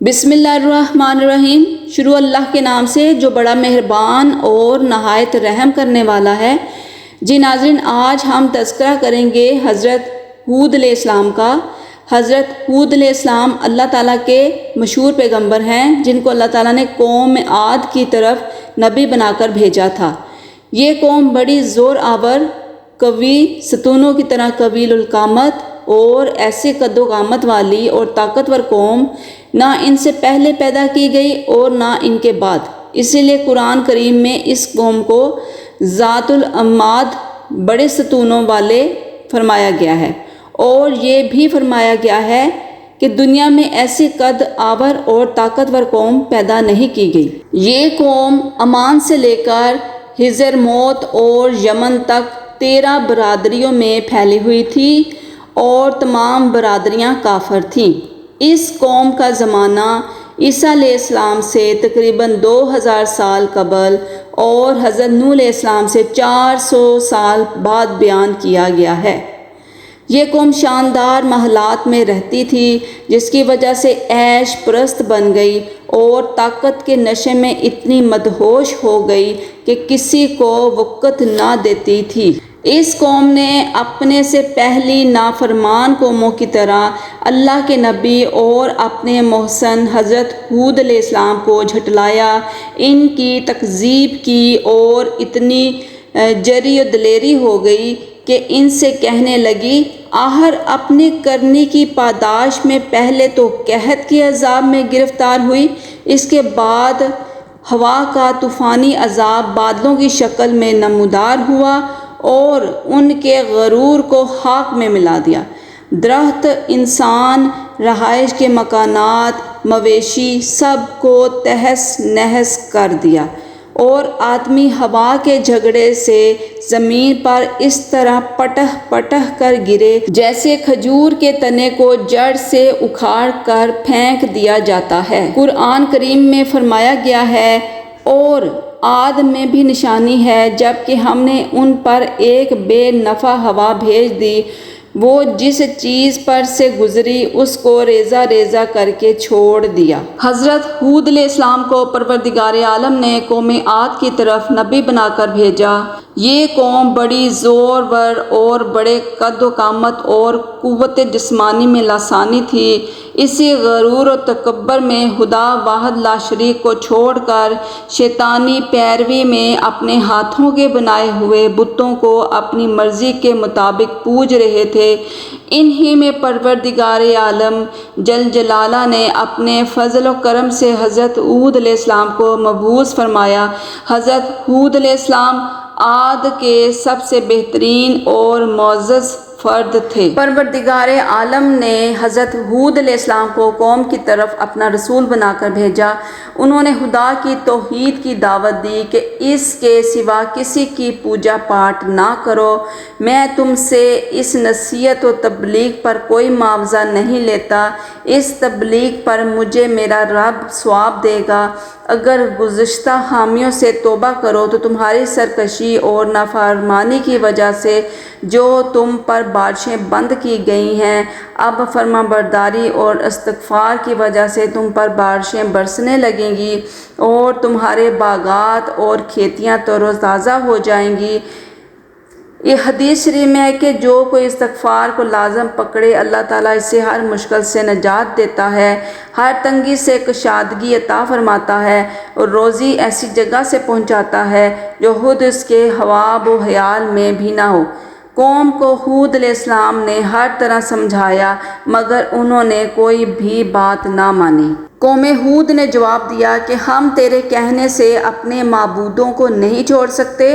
بسم اللہ الرحمن الرحیم۔ شروع اللہ کے نام سے جو بڑا مہربان اور نہایت رحم کرنے والا ہے۔ جی ناظرین، آج ہم تذکرہ کریں گے حضرت ہود علیہ السلام کا۔ حضرت ہود علیہ السلام اللہ تعالیٰ کے مشہور پیغمبر ہیں، جن کو اللہ تعالیٰ نے قوم عاد کی طرف نبی بنا کر بھیجا تھا۔ یہ قوم بڑی زور آور، قوی، ستونوں کی طرح قویل القامت اور ایسے قد و قامت والی اور طاقتور قوم نہ ان سے پہلے پیدا کی گئی اور نہ ان کے بعد۔ اسی لیے قرآن کریم میں اس قوم کو ذات العماد، بڑے ستونوں والے فرمایا گیا ہے، اور یہ بھی فرمایا گیا ہے کہ دنیا میں ایسی قد آور اور طاقتور قوم پیدا نہیں کی گئی۔ یہ قوم عمان سے لے کر حضر موت اور یمن تک 13 برادریوں میں پھیلی ہوئی تھی اور تمام برادریاں کافر تھیں۔ اس قوم کا زمانہ عیسیٰ علیہ السلام سے تقریباً 2000 سال قبل اور حضرت نوح علیہ السلام سے 400 سال بعد بیان کیا گیا ہے۔ یہ قوم شاندار محلات میں رہتی تھی، جس کی وجہ سے عیش پرست بن گئی اور طاقت کے نشے میں اتنی مدہوش ہو گئی کہ کسی کو وقت نہ دیتی تھی۔ اس قوم نے اپنے سے پہلی نافرمان قوموں کی طرح اللہ کے نبی اور اپنے محسن حضرت ہود علیہ السلام کو جھٹلایا، ان کی تکذیب کی اور اتنی جری و دلیری ہو گئی کہ ان سے کہنے لگی، آخر اپنی کرنی کی پاداش میں پہلے تو قحط کے عذاب میں گرفتار ہوئی، اس کے بعد ہوا کا طوفانی عذاب بادلوں کی شکل میں نمودار ہوا اور ان کے غرور کو خاک میں ملا دیا۔ درخت، انسان، رہائش کے مکانات، مویشی، سب کو تہس نہس کر دیا، اور آدمی ہوا کے جھگڑے سے زمین پر اس طرح پٹہ پٹہ کر گرے جیسے کھجور کے تنے کو جڑ سے اکھاڑ کر پھینک دیا جاتا ہے۔ قرآن کریم میں فرمایا گیا ہے، اور عاد میں بھی نشانی ہے، جبکہ ہم نے ان پر ایک بے نفع ہوا بھیج دی، وہ جس چیز پر سے گزری اس کو ریزہ ریزہ کر کے چھوڑ دیا۔ حضرت ہود علیہ السلام کو پروردگار عالم نے قوم عاد کی طرف نبی بنا کر بھیجا۔ یہ قوم بڑی زورور اور بڑے قد و قامت اور قوت جسمانی میں لسانی تھی۔ اسی غرور و تکبر میں خدا واحد لا شریک کو چھوڑ کر شیطانی پیروی میں اپنے ہاتھوں کے بنائے ہوئے بتوں کو اپنی مرضی کے مطابق پوج رہے تھے۔ انہی میں پروردگار عالم جل جلالہ نے اپنے فضل و کرم سے حضرت ہود علیہ السلام کو مبعوث فرمایا۔ حضرت ہود علیہ السلام عاد کے سب سے بہترین اور معزز فرد تھے۔ پروردگار عالم نے حضرت ہود علیہ السلام کو قوم کی طرف اپنا رسول بنا کر بھیجا۔ انہوں نے خدا کی توحید کی دعوت دی کہ اس کے سوا کسی کی پوجا پاٹ نہ کرو۔ میں تم سے اس نصیحت و تبلیغ پر کوئی معاوضہ نہیں لیتا، اس تبلیغ پر مجھے میرا رب ثواب دے گا۔ اگر گزشتہ حامیوں سے توبہ کرو تو تمہاری سرکشی اور نافرمانی کی وجہ سے جو تم پر بارشیں بند کی گئی ہیں، اب فرما برداری اور استغفار کی وجہ سے تم پر بارشیں برسنے لگیں گی اور تمہارے باغات اور کھیتیاں تر و تازہ ہو جائیں گی۔ یہ حدیث شریف میں ہے کہ جو کوئی استغفار کو لازم پکڑے، اللہ تعالیٰ اسے ہر مشکل سے نجات دیتا ہے، ہر تنگی سے کشادگی عطا فرماتا ہے اور روزی ایسی جگہ سے پہنچاتا ہے جو خود اس کے خواب و خیال میں بھی نہ ہو۔ قوم کو ہود علیہ السلام نے ہر طرح سمجھایا، مگر انہوں نے کوئی بھی بات نہ مانی۔ قوم ہود نے جواب دیا کہ ہم تیرے کہنے سے اپنے معبودوں کو نہیں چھوڑ سکتے،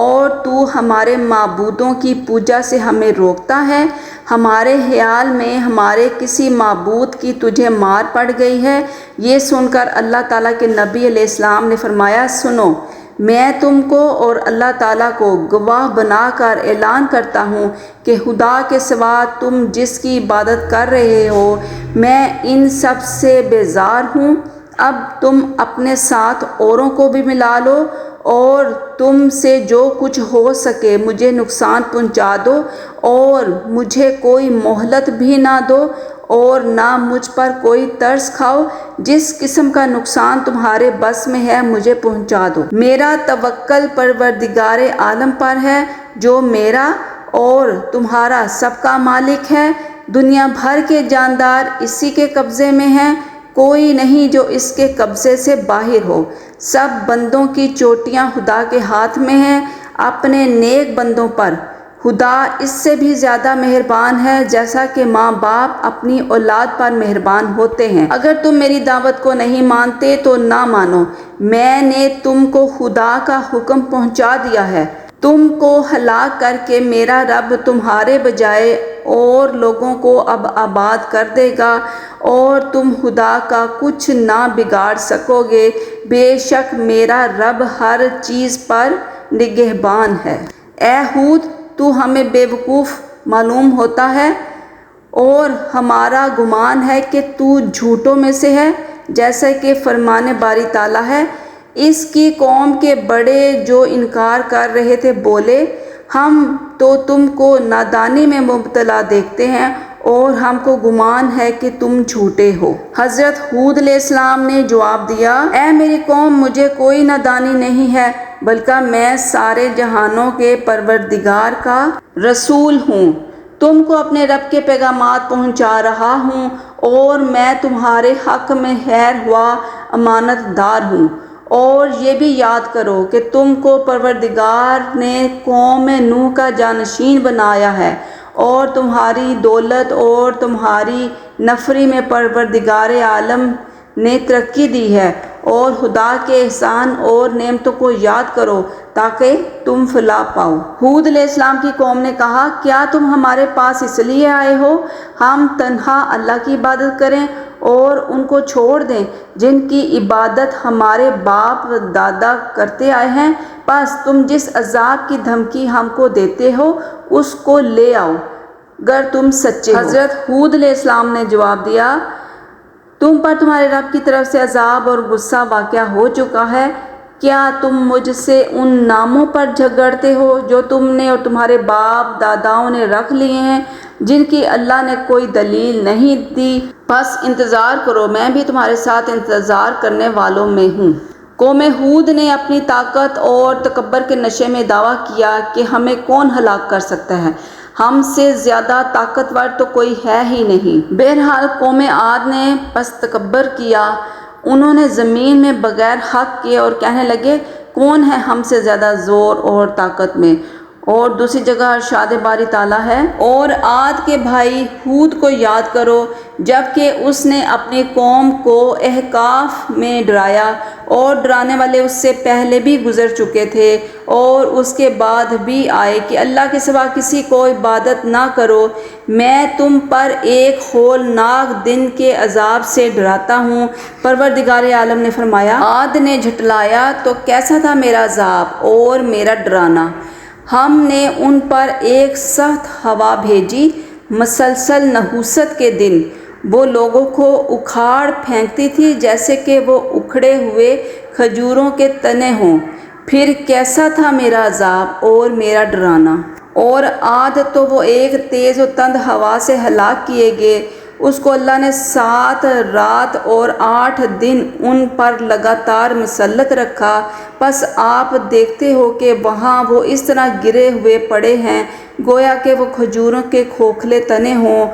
اور تو ہمارے معبودوں کی پوجا سے ہمیں روکتا ہے۔ ہمارے خیال میں ہمارے کسی معبود کی تجھے مار پڑ گئی ہے۔ یہ سن کر اللہ تعالیٰ کے نبی علیہ السلام نے فرمایا، سنو، میں تم کو اور اللہ تعالیٰ کو گواہ بنا کر اعلان کرتا ہوں کہ خدا کے سوا تم جس کی عبادت کر رہے ہو، میں ان سب سے بیزار ہوں۔ اب تم اپنے ساتھ اوروں کو بھی ملا لو اور تم سے جو کچھ ہو سکے مجھے نقصان پہنچا دو اور مجھے کوئی مہلت بھی نہ دو، اور نہ مجھ پر کوئی ترس کھاؤ، جس قسم کا نقصان تمہارے بس میں ہے مجھے پہنچا دو۔ میرا توکل پروردگار عالم پر ہے جو میرا اور تمہارا سب کا مالک ہے۔ دنیا بھر کے جاندار اسی کے قبضے میں ہیں، کوئی نہیں جو اس کے قبضے سے باہر ہو۔ سب بندوں کی چوٹیاں خدا کے ہاتھ میں ہیں، اپنے نیک بندوں پر خدا اس سے بھی زیادہ مہربان ہے، جیسا کہ ماں باپ اپنی اولاد پر مہربان ہوتے ہیں۔ اگر تم میری دعوت کو نہیں مانتے تو نہ مانو، میں نے تم کو خدا کا حکم پہنچا دیا ہے۔ تم کو ہلاک کر کے میرا رب تمہارے بجائے اور لوگوں کو اب آباد کر دے گا، اور تم خدا کا کچھ نہ بگاڑ سکو گے۔ بے شک میرا رب ہر چیز پر نگہبان ہے۔ اے ہود، تو ہمیں بے وقوف معلوم ہوتا ہے اور ہمارا گمان ہے کہ تو جھوٹوں میں سے ہے، جیسا کہ فرمان باری تعالیٰ ہے۔ اس کی قوم کے بڑے جو انکار کر رہے تھے بولے، ہم تو تم کو نادانی میں مبتلا دیکھتے ہیں اور ہم کو گمان ہے کہ تم جھوٹے ہو۔ حضرت ہود علیہ السلام نے جواب دیا، اے میری قوم، مجھے کوئی نادانی نہیں ہے، بلکہ میں سارے جہانوں کے پروردگار کا رسول ہوں۔ تم کو اپنے رب کے پیغامات پہنچا رہا ہوں، اور میں تمہارے حق میں خیر خواہ امانت دار ہوں۔ اور یہ بھی یاد کرو کہ تم کو پروردگار نے قوم نوح کا جانشین بنایا ہے، اور تمہاری دولت اور تمہاری نفری میں پروردگار عالم نے ترقی دی ہے، اور خدا کے احسان اور نعمتوں کو یاد کرو تاکہ تم فلاح پاؤ۔ ہود علیہ السلام کی قوم نے کہا، کیا تم ہمارے پاس اس لیے آئے ہو ہم تنہا اللہ کی عبادت کریں اور ان کو چھوڑ دیں جن کی عبادت ہمارے باپ دادا کرتے آئے ہیں؟ بس تم جس عذاب کی دھمکی ہم کو دیتے ہو اس کو لے آؤ گر تم سچے ہو۔ حضرت ہود علیہ السلام نے جواب دیا، تم پر تمہارے رب کی طرف سے عذاب اور غصہ واقع ہو چکا ہے۔ کیا تم مجھ سے ان ناموں پر جھگڑتے ہو جو تم نے اور تمہارے باپ داداؤں نے رکھ لیے ہیں، جن کی اللہ نے کوئی دلیل نہیں دی؟ بس انتظار کرو، میں بھی تمہارے ساتھ انتظار کرنے والوں میں ہوں۔ قوم ہود نے اپنی طاقت اور تکبر کے نشے میں دعویٰ کیا کہ ہمیں کون ہلاک کر سکتا ہے، ہم سے زیادہ طاقتور تو کوئی ہے ہی نہیں۔ بہرحال قوم عاد نے پس تکبر کیا، انہوں نے زمین میں بغیر حق کے اور کہنے لگے، کون ہے ہم سے زیادہ زور اور طاقت میں؟ اور دوسری جگہ ارشاد باری تعالیٰ ہے، اور عاد کے بھائی ہود کو یاد کرو جب کہ اس نے اپنی قوم کو احقاف میں ڈرایا، اور ڈرانے والے اس سے پہلے بھی گزر چکے تھے اور اس کے بعد بھی آئے کہ اللہ کے سوا کسی کو عبادت نہ کرو، میں تم پر ایک ہولناک دن کے عذاب سے ڈراتا ہوں۔ پروردگار عالم نے فرمایا، عاد نے جھٹلایا تو کیسا تھا میرا عذاب اور میرا ڈرانا۔ ہم نے ان پر ایک سخت ہوا بھیجی، مسلسل نحوست کے دن، وہ لوگوں کو اکھاڑ پھینکتی تھی جیسے کہ وہ اکھڑے ہوئے کھجوروں کے تنے ہوں۔ پھر کیسا تھا میرا عذاب اور میرا ڈرانا۔ اور عاد تو وہ ایک تیز و تند ہوا سے ہلاک کیے گئے، اس کو اللہ نے 7 رات اور 8 دن ان پر لگاتار مسلط رکھا۔ پس آپ دیکھتے ہو کہ وہاں وہ اس طرح گرے ہوئے پڑے ہیں گویا کہ وہ کھجوروں کے کھوکھلے تنے ہوں۔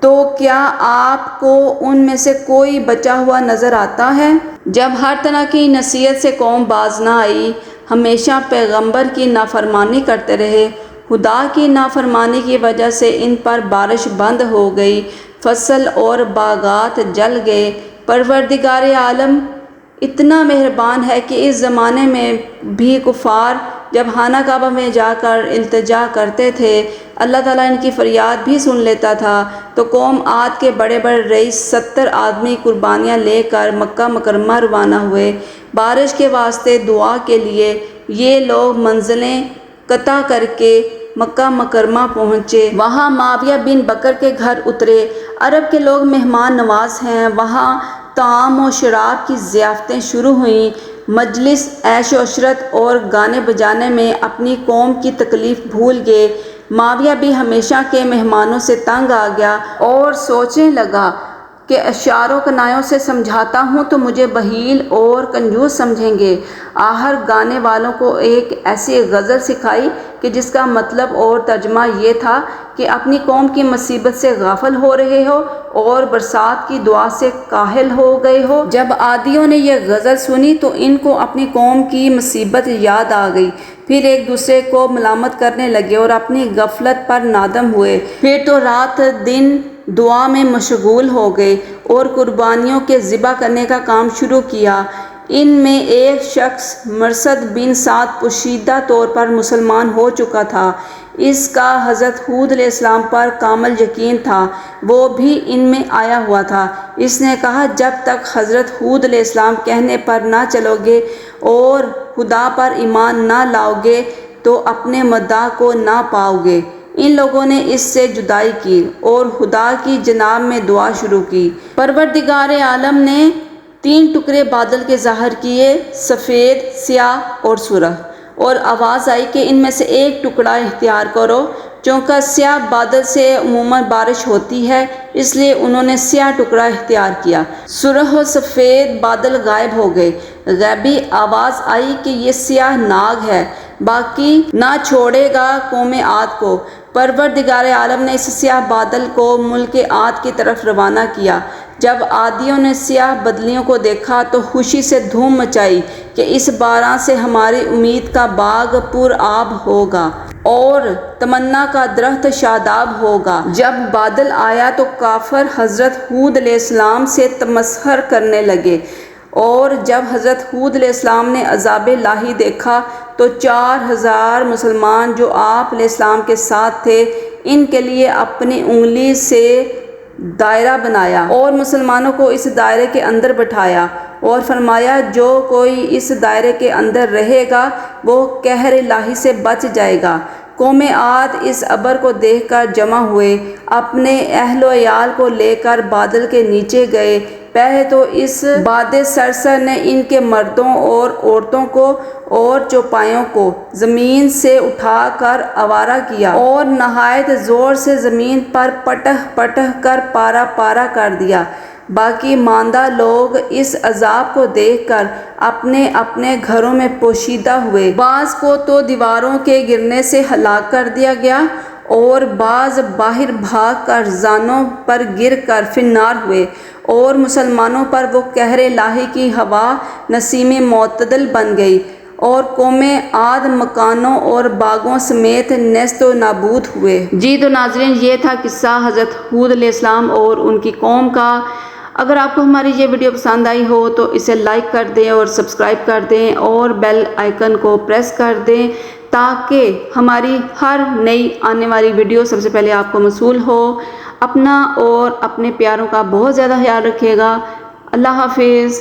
تو کیا آپ کو ان میں سے کوئی بچا ہوا نظر آتا ہے؟ جب ہر طرح کی نصیحت سے قوم باز نہ آئی، ہمیشہ پیغمبر کی نافرمانی کرتے رہے، خدا کی نافرمانی کی وجہ سے ان پر بارش بند ہو گئی، فصل اور باغات جل گئے۔ پروردگار عالم اتنا مہربان ہے کہ اس زمانے میں بھی کفار جب خانہ کعبہ میں جا کر التجا کرتے تھے، اللہ تعالیٰ ان کی فریاد بھی سن لیتا تھا۔ تو قوم عاد کے بڑے بڑے رئیس 70 آدمی قربانیاں لے کر مکہ مکرمہ روانہ ہوئے بارش کے واسطے دعا کے لیے۔ یہ لوگ منزلیں قطع کر کے مکہ مکرمہ پہنچے، وہاں معاویہ بن بکر کے گھر اترے۔ عرب کے لوگ مہمان نواز ہیں، وہاں طعام و شراب کی ضیافتیں شروع ہوئیں۔ مجلس عیش و عشرت اور گانے بجانے میں اپنی قوم کی تکلیف بھول گئے، معاویہ بھی ہمیشہ کے مہمانوں سے تنگ آ گیا اور سوچنے لگا کہ اشعار و کنایوں سے سمجھاتا ہوں تو مجھے بخیل اور کنجوس سمجھیں گے۔ آخر گانے والوں کو ایک ایسی غزل سکھائی کہ جس کا مطلب اور ترجمہ یہ تھا کہ اپنی قوم کی مصیبت سے غافل ہو رہے ہو اور برسات کی دعا سے کاہل ہو گئے ہو۔ جب عادیوں نے یہ غزل سنی تو ان کو اپنی قوم کی مصیبت یاد آ گئی، پھر ایک دوسرے کو ملامت کرنے لگے اور اپنی غفلت پر نادم ہوئے۔ پھر تو رات دن دعا میں مشغول ہو گئے اور قربانیوں کے ذبح کرنے کا کام شروع کیا۔ ان میں ایک شخص مرثد بن سعد پوشیدہ طور پر مسلمان ہو چکا تھا۔ اس کا حضرت ہود علیہ السلام پر کامل یقین تھا، وہ بھی ان میں آیا ہوا تھا۔ اس نے کہا، جب تک حضرت ہود علیہ السلام کہنے پر نہ چلو گے اور خدا پر ایمان نہ لاؤ گے تو اپنے مدعا کو نہ پاؤ گے۔ ان لوگوں نے اس سے جدائی کی اور خدا کی جناب میں دعا شروع کی۔ پروردگار عالم نے 3 ٹکڑے بادل کے ظاہر کیے، سفید، سیاہ اور سرخ، اور آواز آئی کہ ان میں سے ایک ٹکڑا اختیار کرو۔ چونکہ سیاہ بادل سے عموماً بارش ہوتی ہے، اس لیے انہوں نے سیاہ ٹکڑا اختیار کیا۔ سرخ اور سفید بادل غائب ہو گئے۔ غیبی آواز آئی کہ یہ سیاہ ناگ ہے، باقی نہ چھوڑے گا قوم عاد کو۔ پروردگار عالم نے اس سیاہ بادل کو ملک عاد کی طرف روانہ کیا۔ جب عادیوں نے سیاہ بدلیوں کو دیکھا تو خوشی سے دھوم مچائی کہ اس باران سے ہماری امید کا باغ پر آب ہوگا اور تمنا کا درخت شاداب ہوگا۔ جب بادل آیا تو کافر حضرت ہود علیہ السلام سے تمسخر کرنے لگے، اور جب حضرت ہود علیہ السلام نے عذاب الہی دیکھا تو 4000 مسلمان جو آپ علیہ السلام کے ساتھ تھے، ان کے لیے اپنی انگلی سے دائرہ بنایا اور مسلمانوں کو اس دائرے کے اندر بٹھایا اور فرمایا، جو کوئی اس دائرے کے اندر رہے گا وہ قہر الہی سے بچ جائے گا۔ قوم عاد اس ابر کو دیکھ کر جمع ہوئے، اپنے اہل و عیال کو لے کر بادل کے نیچے گئے۔ پہلے تو اس باد سرسر نے ان کے مردوں اور عورتوں کو اور چوپایوں کو زمین سے اٹھا کر آوارہ کیا اور نہایت زور سے زمین پر پٹہ پٹہ کر پارا پارا کر دیا۔ باقی ماندہ لوگ اس عذاب کو دیکھ کر اپنے اپنے گھروں میں پوشیدہ ہوئے۔ بعض کو تو دیواروں کے گرنے سے ہلاک کر دیا گیا اور بعض باہر بھاگ کر زانوں پر گر کر فی النار ہوئے، اور مسلمانوں پر وہ قہر الہی کی ہوا نسیم معتدل بن گئی اور قوم عاد مکانوں اور باغوں سمیت نیست و نابود ہوئے۔ جی تو ناظرین، یہ تھا قصہ حضرت ہود علیہ السلام اور ان کی قوم کا۔ اگر آپ کو ہماری یہ ویڈیو پسند آئی ہو تو اسے لائک کر دیں اور سبسکرائب کر دیں اور بیل آئیکن کو پریس کر دیں تاکہ ہماری ہر نئی آنے والی ویڈیو سب سے پہلے آپ کو موصول ہو۔ اپنا اور اپنے پیاروں کا بہت زیادہ خیال رکھیے گا۔ اللہ حافظ۔